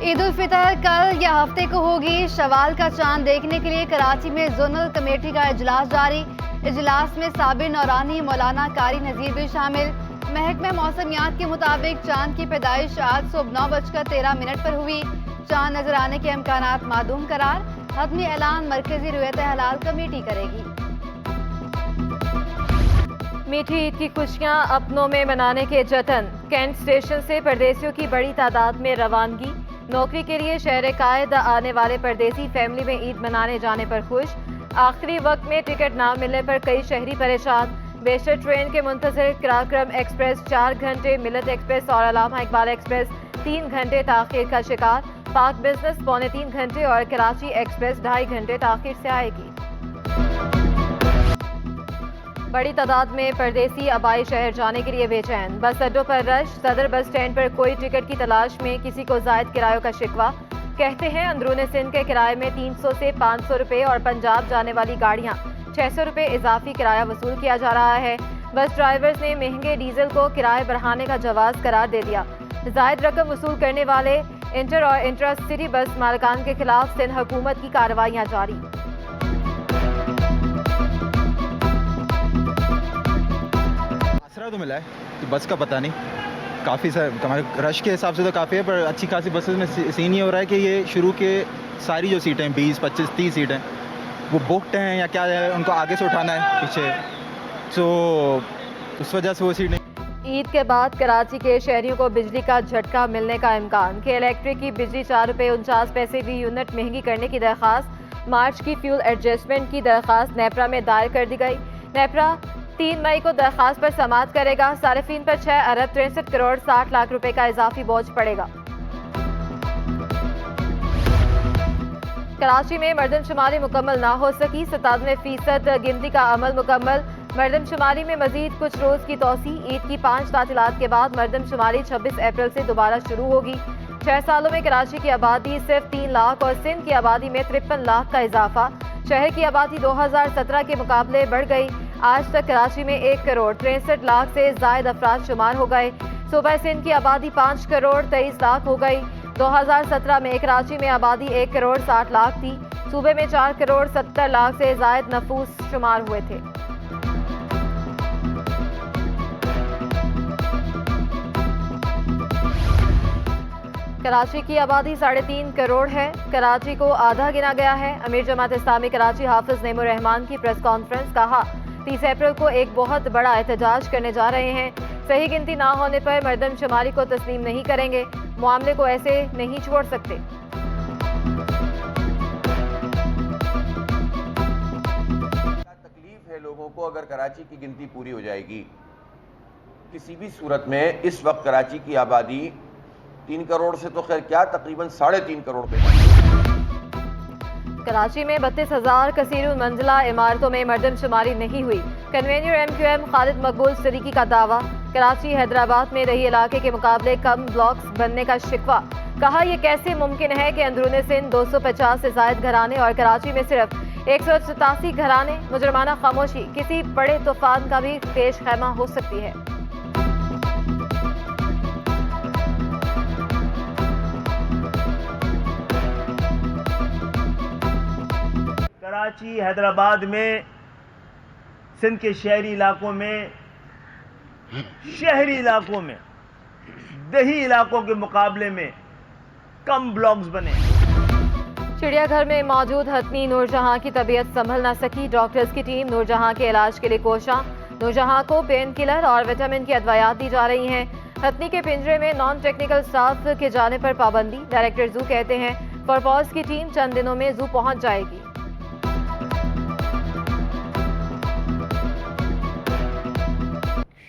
ईद उल फितर कल या हफ्ते को होगी। शवाल का चांद देखने के लिए कराची में जोनल कमेटी का इजलास जारी। इजलास में साबिर नौरानी, मौलाना कारी नजीर भी शामिल। महकमा मौसमियात के मुताबिक चांद की पैदाइश आज सुबह 9:13 पर हुई। चांद नजर आने के इम्कानात मादूम करार। हतमी ऐलान मरकजी रुयत हलाल कमेटी करेगी। मीठी ईद की खुशियां अपनों में मनाने के जतन। कैंट स्टेशन से परदेसियों की बड़ी तादाद में रवानगी। नौकरी के लिए शहर कायद आने वाले परदेसी फैमिली में ईद मनाने जाने पर खुश। आखिरी वक्त में टिकट ना मिलने पर कई शहरी परेशान। बेशर ट्रेन के मुंतज़िर किराक्रम एक्सप्रेस 4 घंटे, मिलत एक्सप्रेस और अल्लामा इकबाल एक्सप्रेस 3 घंटे ताखीर का शिकार। पाक बिजनेस 3.25 घंटे और कराची एक्सप्रेस 2.5 घंटे ताखीर से आएगी। बड़ी तादाद में परदेसी आबाई शहर जाने के लिए बेचैन। बस अड्डों पर रश। सदर बस स्टैंड पर कोई टिकट की तलाश में किसी को जायद किरायों का शिकवा। कहते हैं अंदरूनी सिंध के किराए में 300 से 500 रुपए और पंजाब जाने वाली गाड़ियां 600 रुपए इजाफी किराया वसूल किया जा रहा है। बस ड्राइवर्स ने महंगे डीजल को किराए बढ़ाने का जवाज करार दे दिया। जायद रकम वसूल करने वाले इंटर और इंट्रा सिटी बस मालिकान के खिलाफ सिंध हुकूमत की कार्रवाइयां जारी। तो मिला है कि बस का पता नहीं, काफ़ी हमारे रश के हिसाब से तो काफ़ी है, पर अच्छी खासी बसेस में सीन ये हो रहा है कि ये शुरू के सारी जो सीटें 20, 25, 30 सीटें वो बुकड हैं या क्या है, उनको आगे से उठाना है पीछे, तो उस वजह से वो सीट नहीं। ईद के बाद कराची के शहरियों को बिजली का झटका मिलने का इम्कान। के इलेक्ट्रिक की बिजली 4 रुपये 49 पैसे की यूनिट महंगी करने की दरख्वास्त। मार्च की फ्यूल एडजस्टमेंट की दरख्वास्त नेपरा में दायर कर दी गई। नेपरा 3 मई को दरख्वास्त पर समाअत करेगा। सारिफीन पर 6 अरब 63 करोड़ 60 लाख रुपए का इजाफी बोझ पड़ेगा। कराची में मर्दमशुमारी मुकम्मल ना हो सकी। 97% गिनती का अमल मुकम्मल। मर्दमशुमारी में मजीद कुछ रोज की तोसी। ईद की 5 तातीलात के बाद मर्दमशुमारी 26 अप्रैल से दोबारा शुरू होगी। 6 सालों में कराची की आबादी सिर्फ 3 लाख और सिंध की आबादी में 53 लाख का इजाफा। शहर की आबादी 2017 के मुकाबले बढ़ गई। आज तक कराची में 1 करोड़ 63 लाख से जायद अफराद शुमार हो गए। सूबा सिंध की आबादी 5 करोड़ 23 लाख हो गई। 2017 में कराची में आबादी 1 करोड़ 60 लाख थी। सूबे में 4 करोड़ 70 लाख से जायद नफूस शुमार हुए थे। कराची की आबादी 3.5 करोड़ है। कराची को आधा गिना गया है। अमीर जमात इस्लामी कराची हाफिज नेमुर रहमान की प्रेस कॉन्फ्रेंस। कहा 30 अप्रैल को एक बहुत बड़ा एहतजाज करने जा रहे हैं। सही गिनती ना होने पर मर्दमशुमारी को तस्लीम नहीं करेंगे। मामले को ऐसे नहीं छोड़ सकते। तकलीफ है लोगों को अगर कराची की गिनती पूरी हो जाएगी। किसी भी सूरत में इस वक्त कराची की आबादी 3 करोड़ से तो खैर क्या, तकरीबन 3.5 करोड़ पे। कराची में 32,000 कसीरुल मंजिला इमारतों में मर्दमशुमारी नहीं हुई। कन्वेनियर MQM खालिद मकबूल सदीकी का दावा। कराची हैदराबाद में रही इलाके के मुकाबले कम ब्लॉक्स बनने का शिकवा। कहा यह कैसे मुमकिन है कि अंदरूनी सिंध 250 से जायद घराने और कराची में सिर्फ 187 घराने। मुजरमाना खामोशी किसी बड़े तूफान का भी पेश खैमा हो सकती है। कराची हैदराबाद में सिंध के शहरी इलाकों में दही इलाकों के मुकाबले में कम ब्लॉक्स बने। चिड़ियाघर में मौजूद हतमी नूरजहां की तबीयत संभल न सकी। डॉक्टर्स की टीम नूरजहां के इलाज के लिए कोशां। नूरजहां को पेन किलर और विटामिन की अदवायात दी जा रही हैं। हतनी के पिंजरे में नॉन टेक्निकल स्टाफ के जाने पर पाबंदी। डायरेक्टर जू कहते हैं फॉरपॉज की टीम चंद दिनों में जू पहुंच जाएगी।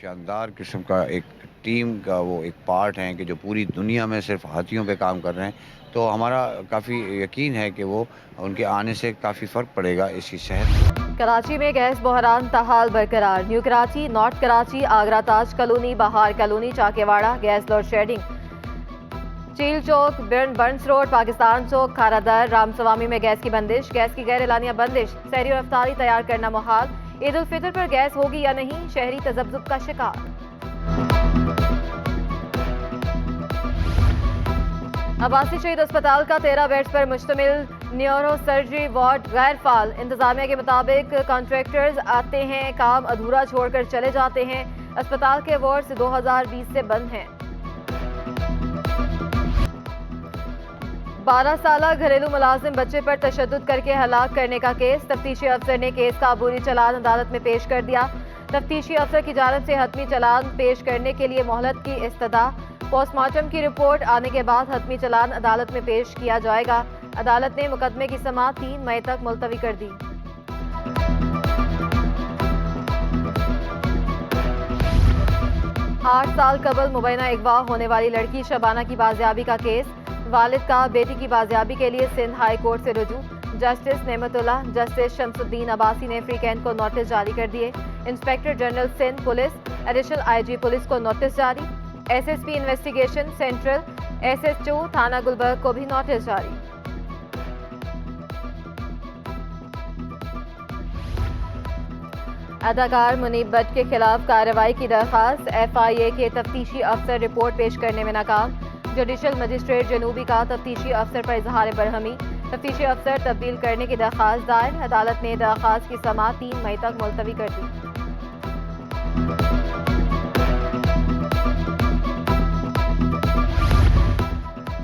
शानदार किस्म का एक टीम का वो एक पार्ट हैं कि जो पूरी दुनिया में सिर्फ हाथियों पे काम कर रहे हैं, तो हमारा काफ़ी यकीन है कि वो उनके आने से काफ़ी फ़र्क पड़ेगा इसकी सेहत। कराची में गैस बहरान ताहाल बरकरार। न्यू कराची, नॉर्थ कराची, आगरा ताज कॉलोनी, बहार कॉलोनी, चाकेवाड़ा गैस लोड शेडिंग। चील चौक, बर्न्स रोड, पाकिस्तान चौक, खारादर, रामसवामी में गैस की बंदिश। गैस की गैर एलानिया बंदिश। सहरी और अफ्तारी तैयार करना मुहाल। ईद उल फितर पर गैस होगी या नहीं, शहरी तजब्जुब का शिकार। अब्बासी शहीद अस्पताल का 13 बेड्स पर मुश्तमिल न्यूरो सर्जरी वार्ड गैर फाल। इंतजामिया के मुताबिक कॉन्ट्रैक्टर्स आते हैं, काम अधूरा छोड़कर चले जाते हैं। अस्पताल के वार्ड्स 2020 से बंद हैं। 12 साला घरेलू मुलाजिम बच्चे पर तशद्दुद करके हलाक करने का केस। तफ्तीशी अफसर ने केस का अबूरी चालान अदालत में पेश कर दिया। तफ्तीशी अफसर की जानिब से हतमी चालान पेश करने के लिए मोहलत की इस्तदा। पोस्टमार्टम की रिपोर्ट आने के बाद हतमी चालान अदालत में पेश किया जाएगा। अदालत ने मुकदमे की समाअत 3 मई तक मुलतवी कर दी। आठ साल कबल मुबैना अगवा होने वाली लड़की शबाना की बाजियाबी का केस। वालिद का बेटी की बाजियाबी के लिए सिंध हाई कोर्ट से रुजू। जस्टिस नेमतुल्लाह, जस्टिस शमसुद्दीन अब्बासी ने फ्रीकैन को नोटिस जारी कर दिए। Inspector general Sindh police, additional IG police को नोटिस जारी। एसएसपी इन्वेस्टिगेशन सेंट्रल, एसएचओ थाना गुलबर्ग को भी नोटिस जारी। अदाकार मुनीब भट्ट के खिलाफ कार्रवाई की दरखास्त। एफआईए के तफ्तीशी अफसर रिपोर्ट पेश करने में नाकाम। जुडिशल मजिस्ट्रेट जनूबी का तफ्तीशी अफसर पर इजहार बरहमी। तफ्तीशी अफसर तब्दील करने की दरखास्त दायर। अदालत ने दरखास्त की समाअत 3 मई तक मुलतवी कर दी।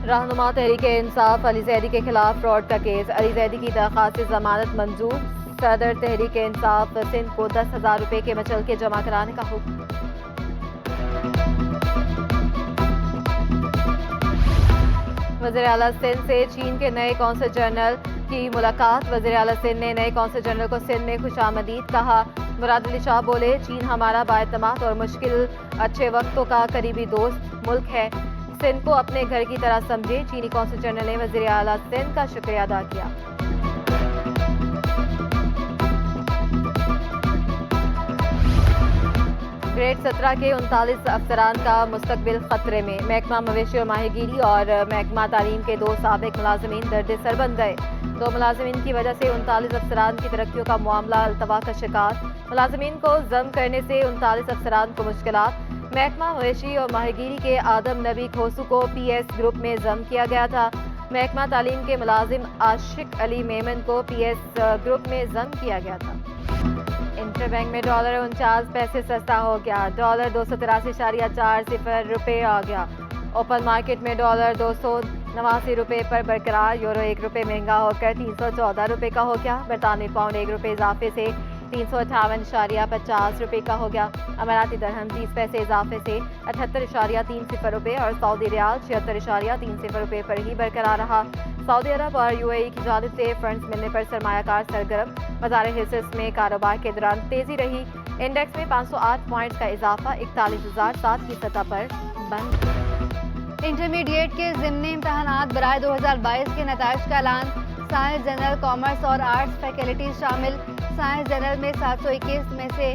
रहनुमा तहरीके इंसाफ अली जैदी के खिलाफ फ्रॉड का केस। अली जैदी की दरखास्त से जमानत मंजूर। सदर तहरीके इंसाफ सिंध को 10,000 रुपए के मचलके जमा कराने का हुक्म। वज़ीर आला सिंध से चीन के नए कौंसल जनरल की मुलाकात। वज़ीर आला सिंध ने नए कौंसल जनरल को सिंध में खुशामदीद कहा। मुराद अली शाह बोले, चीन हमारा बाएतमाद और मुश्किल अच्छे वक्तों का करीबी दोस्त मुल्क है। सिंध को अपने घर की तरह समझे। चीनी कौंसल जनरल ने वज़ीर आला सिंध का शुक्रिया अदा किया। ग्रेड 17 के 39 अफसरान का मुस्तकबिल खतरे में। महकमा मवेशी और माहीगीरी और महकमा तालीम के 2 साबिक मुलाजमीन दर्द सर बन गए। 2 मुलाजमीन की वजह से 39 अफसरान की तरक्कियों का मामला अल्तवा का शिकार। मुलाजमीन को जम करने से 39 अफसरान को मुश्किलात। महकमा मवेशी और माहीगीरी के आदम नबी खोसू को PS ग्रुप में जम किया गया था। महकमा तालीम के मुलाजिम आशिक अली मेमन को PS ग्रुप में जम किया गया था। इंटरबैंक में डॉलर 49 पैसे सस्ता हो गया। डॉलर 283.40 रुपये आ गया। ओपन मार्केट में डॉलर 289 रुपये पर बरकरार। यूरो 1 रुपये महंगा होकर 314 रुपये का हो गया। बरतानवी पाउंड 1 रुपये इजाफे से 358.50 रुपये का हो गया। अमाराती दरहम 30 पैसे इजाफे से 78.30 रुपये और सऊदी रियाल 76.30 रुपये पर ही बरकरार रहा। सऊदी अरब और UAE की जानिब से फंड्स मिलने पर सरमायाकार सरगर्म। बाजार हिस्सेस में कारोबार के दौरान तेजी रही। इंडेक्स में 508 पॉइंट्स का इजाफा 41,007 की सतह पर बंद। इंटरमीडिएट के ज़िमनी इम्तहानात बराए 2022 के नताइज का ऐलान। साइंस, जनरल, कॉमर्स और आर्ट्स फैकल्टीज शामिल। साइंस जनरल में 721 में से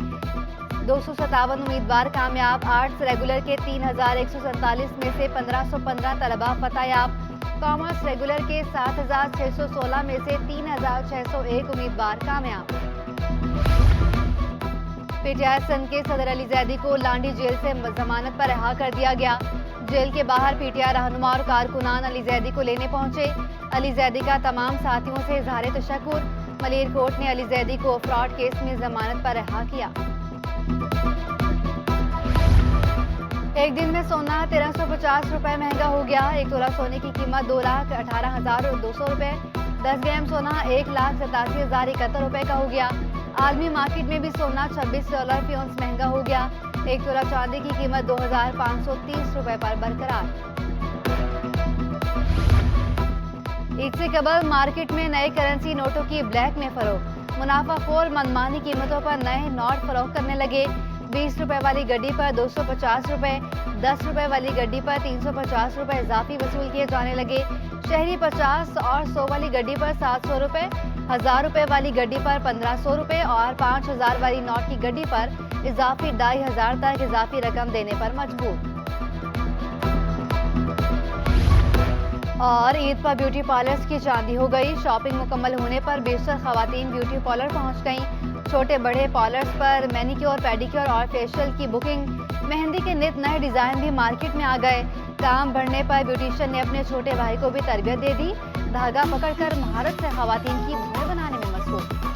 257 उम्मीदवार कामयाब। आर्ट्स रेगुलर के 3,147 में से 1,515 तलबा फतहयाब। कॉमर्स रेगुलर के 7,616 में से 3,601 उम्मीदवार कामयाब। PTI संघ के सदर अली जैदी को लांडी जेल से जमानत पर रिहा कर दिया गया। जेल के बाहर PTI रहनुमा और कारकुनान अली जैदी को लेने पहुंचे। अली जैदी का तमाम साथियों से इजहार तशक्कुर। मलिर कोर्ट ने अली जैदी को फ्रॉड केस में जमानत पर रिहा किया। एक दिन में सोना 1350 रुपए महंगा हो गया। 1 तोला सोने की कीमत 2,18,200 रुपए। 10 ग्राम सोना 1,87,071 रुपए का हो गया। आलमी मार्केट में भी सोना $26 फी औंस महंगा हो गया। 1 तोला चांदी की कीमत 2,530 रुपए पर बरकरार। ईद से कबल मार्केट में नए करेंसी नोटों की ब्लैक में फरोख्त। मुनाफाखोर मनमानी कीमतों पर नए नोट फरोख्त करने लगे। 20 रुपए वाली गड्डी पर 250 रुपए, 10 रुपए वाली गड्डी पर 350 रुपए इजाफी वसूल किए जाने लगे। शहरी 50 और 100 वाली गड्डी पर 700 रुपए, 1000 रुपए वाली गड्डी पर 1500 रुपए और 5000 वाली नोट की गड्डी पर इजाफी 2500 तक इजाफी रकम देने पर मजबूर। और ईद पर ब्यूटी पार्लर्स की चांदी हो गई। शॉपिंग मुकम्मल होने पर बेशतर खवातीन ब्यूटी पार्लर पहुंच गईं। छोटे बड़े पार्लर्स पर मैनिक्योर, पेडिक्योर और फेशियल की बुकिंग। मेहंदी के नित नए डिजाइन भी मार्केट में आ गए। काम बढ़ने पर ब्यूटिशियन ने अपने छोटे भाई को भी तरबियत दे दी। धागा पकड़कर महारत से खवातीन की भर बनाने में मसरूफ।